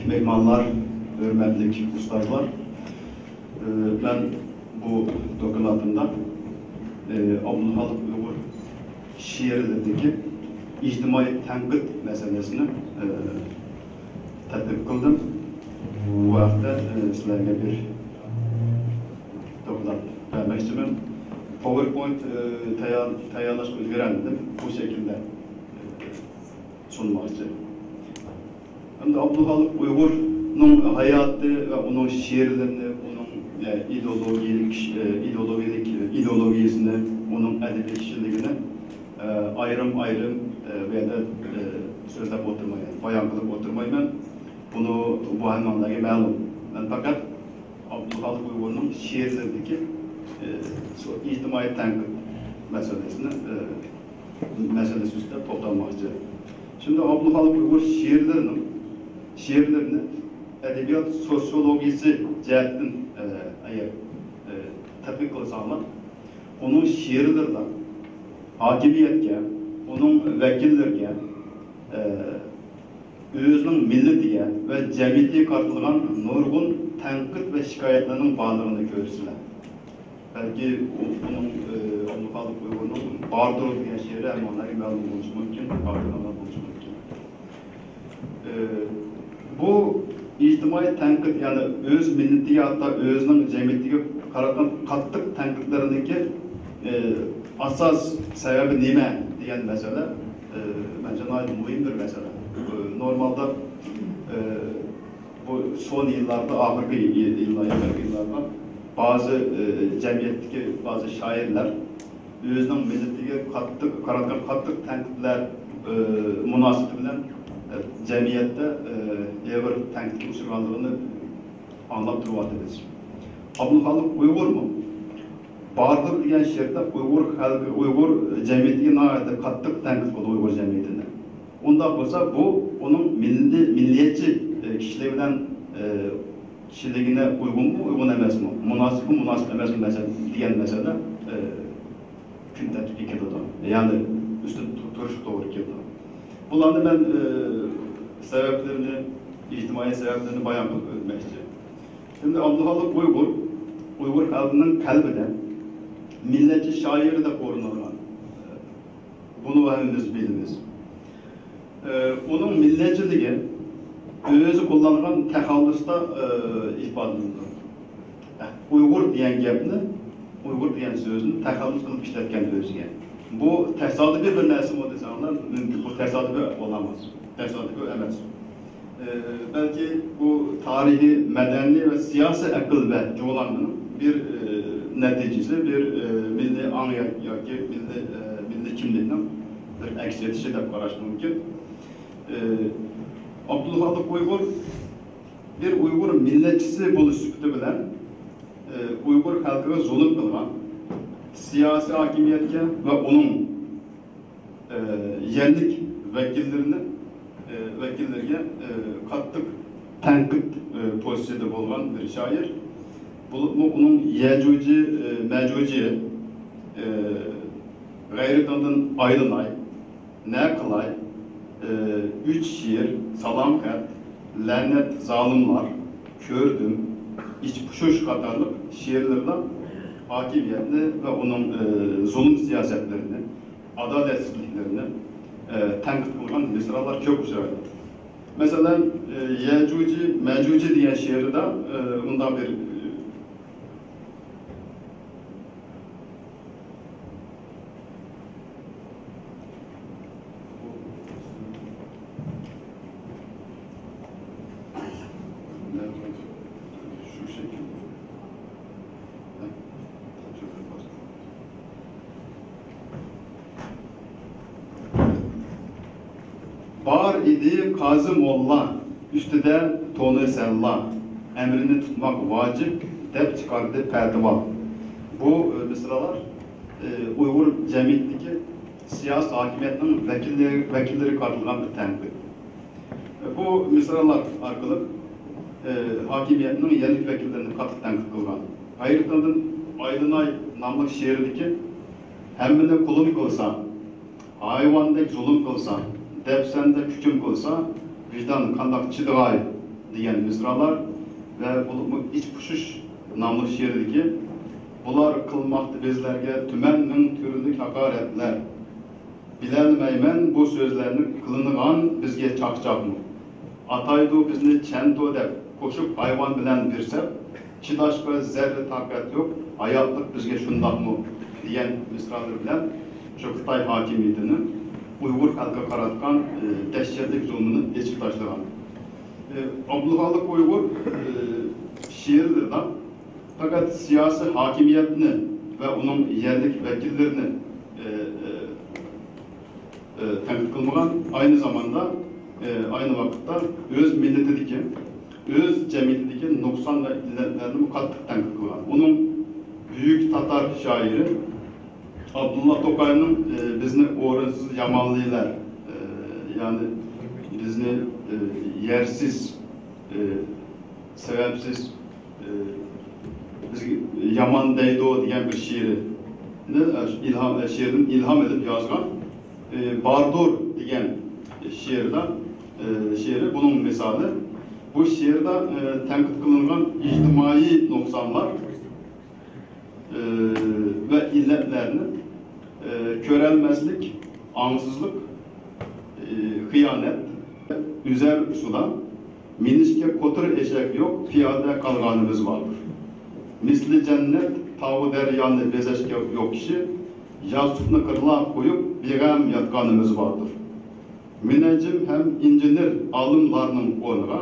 mehmanlar, hürmetlik ustazlar, ben bu dokülatımda Abdülhalik Uygur şiirlerindeki ictimai tenkit meselesini tatbik kıldım. Bu hafta sizlerle bir dokulat vermekçiyim. PowerPoint tayarlaş özgürendim. Bu şekilde sunmakçı. Şimdi Abdülhalik Uygur'un hayatı ve onun şiirlerini, onun ideolojisini, onun edebi kişiliğini ayrım ve de sözlep oturmayın, bayan kılıp oturmayın. Bunu bu anlamdaki malum. Fakat Abdülhalik Uygur'un şiirlerindeki ictimai tenkit meselesi üstüne toplanmakçı. Şimdi Abdülhalik Uygur şiirlerini edebiyat sosyolojisi cihetten tatbik kılsanlar, onun şiirlerinde hakimiyetke, onun vekillerge, özünün milletiye ve cemiyetliğe kartılgan nurgun tenkit ve şikayetlerinin bağlarını görürsünler. Belki onun Abdülhalik Uygur'un Bardır diye şiiri hem onları malum olmuş mümkün, Bardır'dan olmuş mümkün. Bu ictimai tenkit, yani öz milletiye hatta özünün cemiyetiye karatan kattık tenkitlerindeki asas sebebi nime diyen mesele bence mühimdir mesele. Normalde bu son yıllarda, ahırki yıllarda bazı cemiyetteki bazı şairler özünün milletiye karatan kattık tenkitler münasebeti bilen cemiyette evir tenkit usullarını anlap durmaktayız. Abdülhalik Uygur mu? Bardır diyen şiirde Uygur cemiyetiyle nâhayet kattık tenkit oldu Uygur cemiyetinde. Ondan olsa bu onun milliyetçi kişiliğine uygun mu, uygun emez mi? Münasip emez mi diyen mesele küntet iki doda. Yani üstün turşuk doğru ki doda. Bunların ben sebeplerini, ictimai sebeplerini bayan etmek istiyorum. Şimdi Abdülhalik Uygur halkının kalbide milletçi şairi de korunulan. Bunu hepimiz biliriz. Onun milletçiliği özü kullanılan tehallüste ifade edilir. Uygur diyen gepni, Uygur diyen sözünü tehallüs kılıp işletken özüge. Bu tesadüfi bir nesim o desenler mümkün. Bu tesadüfi olamaz. Tesadüfi emez. Belki bu tarihi, medeni ve siyasi akıl ve coğlanmanın bir neticesi, bir milli anı milli kimliğinden bir eksiltişi de karışmak mümkün. Abdülhalik Uygur bir Uygur milletçisi buluştuktu bilen Uygur halkına zulüm kılgan siyasi hakimiyetke ve onun yerlik vekillerine kattık tenkit pozisyonda bulunan bir şair. Onun Mecuci gayretandan ayrılay, ne kılay, üç şiir, salam kat, lanet zalimler, kördüm, iç puşuş katarlık şiirlerle hakimiyetini ve onun zulüm siyasetlerini, adaletsizliklerini tenkit kılgan mısralar çok güzel. Mesela Mecuci diye şiirde bundan bir şu şekilde. Bar idi Kazım Molla, üstüde tonu sella, emrini tutmak vacip, dep çıkardı perdival. Bu mısralar Uygur cemiyetteki siyasi hakimiyetinin vekilleri kartılgan bir tenkit. Bu mısralar arkalık hakimiyetinin yerlik vekillerini katı tenkit kılgan. Hayırtan'ın Aydınay namlık şiirindeki hemmine kulun kılsa, hayvandaki zulüm kılsa, depsende hüküm kılsa, vicdan kandak çıdıgay degan misralar ve bu iç puşuş namlı şiirdeki bular kılmaktı bizlerge tümennin türlük hakaretler. Bilenmeymen bu sözlerini kılınıgan bizge çakçakmı. Ataydı bizni çento dep koşup hayvan bilen birsep, çıdaşka zerre takat yok, hayatlık bizge şundak mı diyen misralar bilen şu Xitay hakimiyetini Uygur halka karatkan dehşetlik zulmünü geçip taşlagan. Abdülhalik Uygur şiirdir da fakat siyasi hakimiyetini ve onun yerlik vekillerini tenkit kılmagan, aynı zamanda aynı vakitte öz milletideki, öz cemiyetideki noksan ve illetlerini kattık tenkit kılgan. Onun büyük Tatar şairi Abdullah Tokay'ın bizni orasız yamanlıylar, yani bizni yersiz, sebepsiz, yaman deydi o diyen bir şiiri şiirin ilham edip yazgan Bardur diyen şiiri bunun misali. Bu şiirde tenkit kılınan ictimai noksanlar ve illetlerini körelmezlik, ansızlık, hıyanet, üzer suda minişke kotur eşek yok, piyade kalganımız vardır. Misli cennet, tavu deryanı bezeşke yok kişi, yastıkını kırla koyup begam yatkanımız vardır. Minecim hem incinir alımlarının onura,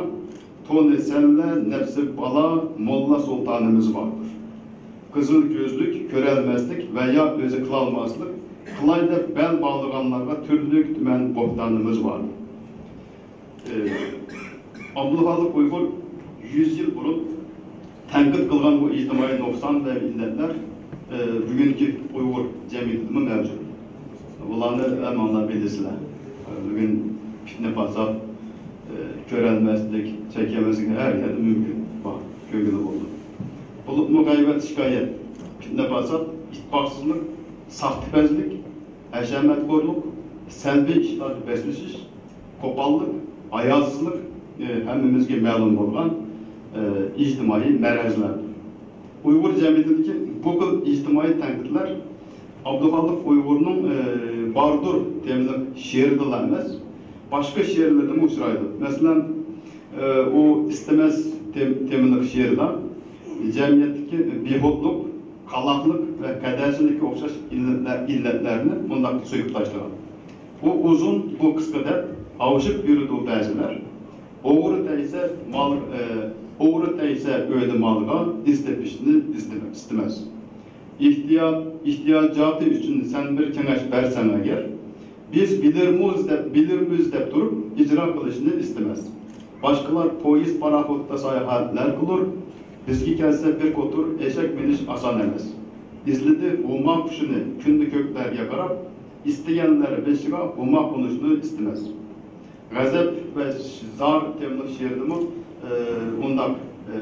tone senle nefsi bala molla sultanımız vardır. Kızıl gözlük, körelmezlik veya özü kılalmazlık, kılayda bel bağlayanlarga türlük tümen bohtanımız vardır. Abdülhalik Uygur 100 yıl burun tenkit kılgan bu ictimai noksan ve illetler bugünkü Uygur cemiyetinin mevcut. Bunları emanlar bilirsiler. Bugün fitne fasat, körelmezlik, çekemezlik her yerde mümkün. Bak, köylü oldu. Bu mukayyibet şikayet, fitne fasat, itbaksızlık, sahtipezlik, eşemetkorluk, selvi işler besleşiş, kopallık, ayazsızlık hemimizge ma'lum bo'lgan ijtimoiy merezlerdir. Uygur cemiyetindeki bu ijtimoiy tenkitler Abdülhalik Uygur'un Bardur temizlik şiirdiler emas, başka şiirlerde mi uçraydı? Mesela o istemez temizlik şiirde cemiyetteki bihotluk, kalaklık ve kadercilik okşaş illetlerini bundan söküp taşlayan. Bu uzun, bu kısa da avuşup yürüdüğü bazılar, oğru teyse öyle malga istepişini istemez. İhtiyacatı için sen bir kengaş versen eğer, biz bilirmiz dep durup icra kılışını istemez. Başkalar polis parahotta sayahatler kılır, bizgi kelse bir kotur eşek biniş asan emez. İzledi umma kuşunu kündü kökler yakarap, isteyenler beşiga umma konuşunu istemez. Gazep ve zar temlik şiirdimi ondan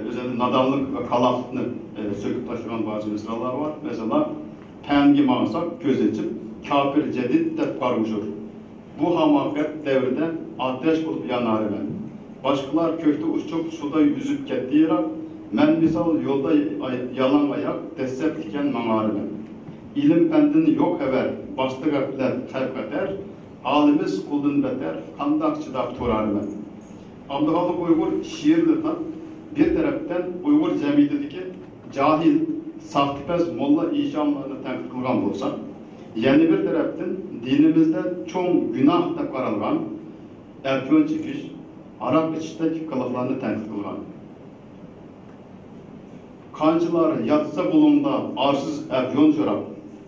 özellikle nadanlık ve kalaflıkını söküp taşıyan bazı mısralar var. Mesela pengi mağsak göz açıp kafir cedid dep karmışır. Bu hamaket devrinde ateş bulup yanar ben. Başkalar kökte uçup suda yüzüp kettiği men misal yolda yalan ayak desep diken manar ben. İlim pendini yok haber bastı gapler kalp alimiz kuldun beter, kandak çıdak turar ben. Abdülhalik Uygur şiirlerinden bir taraftan Uygur cemiyetindeki cahil, sahtipez molla işamlarını tenkit kılgan olsa, yeni bir taraftan dinimizde çoğun günahda karalgan, erkön çekiş, Arap içindeki kılıflarını tenkit kılgan. Kancılar yatsa bulunda arsız erkön şarap,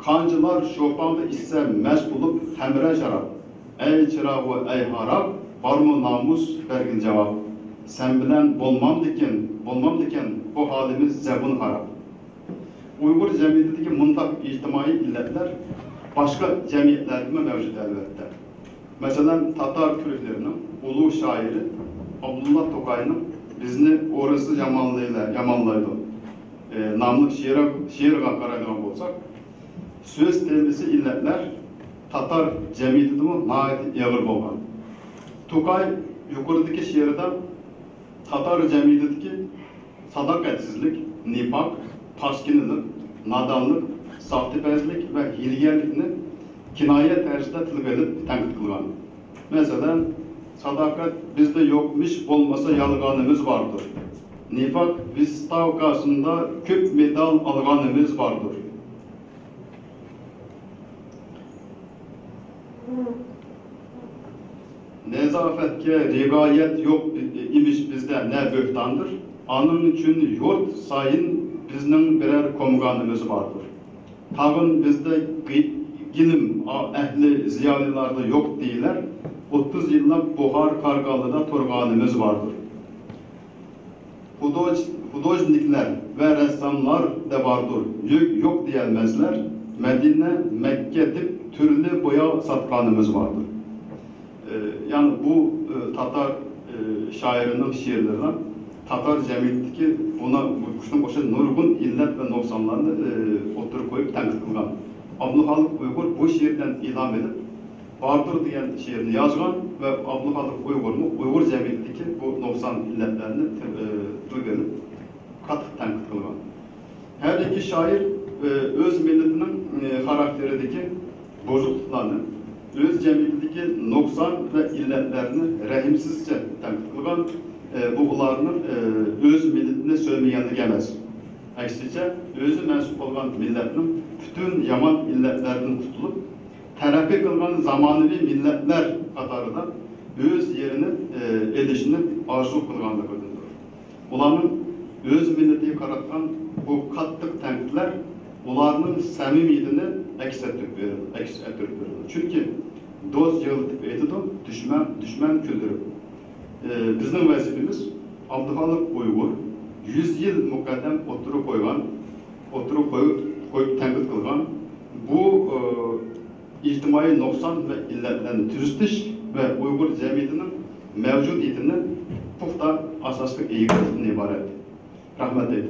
kancılar şopanda ise mes bulup hemre şarap. Ey çırağı, ey harap, var mı namus vergin cevap. Sen bilen bolmam diken bu halimiz zebun harap. Uygur cemiyetindeki mundak ictimai illetler başka cemiyetlerde mevcut elbette. Mesela Tatar Türklerinin ulu şairi Abdullah Tokay'ın bizni orası yamanlaydı. Namlık şiir kararına olsak, söz temisi illetler Tatar cemiyetinde naiti yağır bolgan. Tokay yukarıdaki şiirde Tatar cemiyetindeki sadakatsizlik, nifak, paskinilik, nadanlık, sahtipazlik ve hilgerlikni kinoya tarzida tilga ilib tanqid qilgan. Masalan, sadakat bizde yokmuş, olmasa yalganımız vardır. Nifak biz stavkasında köp medal alganımız vardır. Nezafetke rigayet yok imiş bizde ne böhtandır. Anın için yurt sayın bizning birer komuganımız vardır. Tağın bizde gilim ehli ziyalilarda yok değiller. 30 yıllap Buhar Kargalı'da turganımız vardır. Hudojnikler ve ressamlar da vardır. Yok diyemezler. Medine, Mekke dip türlü boya satkanımız vardır. Yani bu Tatar şairinin şiirlerinden Tatar cemiyetindeki buna kuşun boşa nurgun illet ve noksanlarını oturup koyup tanqid kılgan. Abdülhalik Uygur bu şiirden ilham edip Bardır diyen şiirini yazgan ve Abdülhalik Uygur cemiyetindeki bu noksan illetlerini tırgınıp katıp tanqid kılgan. Her iki şair öz milletinin karakterideki bozukluklarını, öz cemiyetindeki noksan ve illetlerini rahimsizce tanqid kılgan, buğularının öz milletine söylemeyenlik emez. Aksice, özü mensup olan milletinin bütün yaman illetlerinin tutulup, terappi kılgan zamanıvi milletler katarında öz yerini edişini arzu kılganlıkıdır. Ulanın öz milleti karatkan bu katlık tenkitler, ularının samimiyetini aks ettirip verir. Çünkü dost yığılıp etidip, düşman küldürüp. Bizning vazifemiz Abdülhalik Uygur 100 yıl mukaddem oturup koyup tanqid kılgan bu ictimai noksan ve illetlerini türüstiş ve Uygur cemiyetinin mevcudiyetini puxta asaslı eğitimden ibaret. Rahmet edin.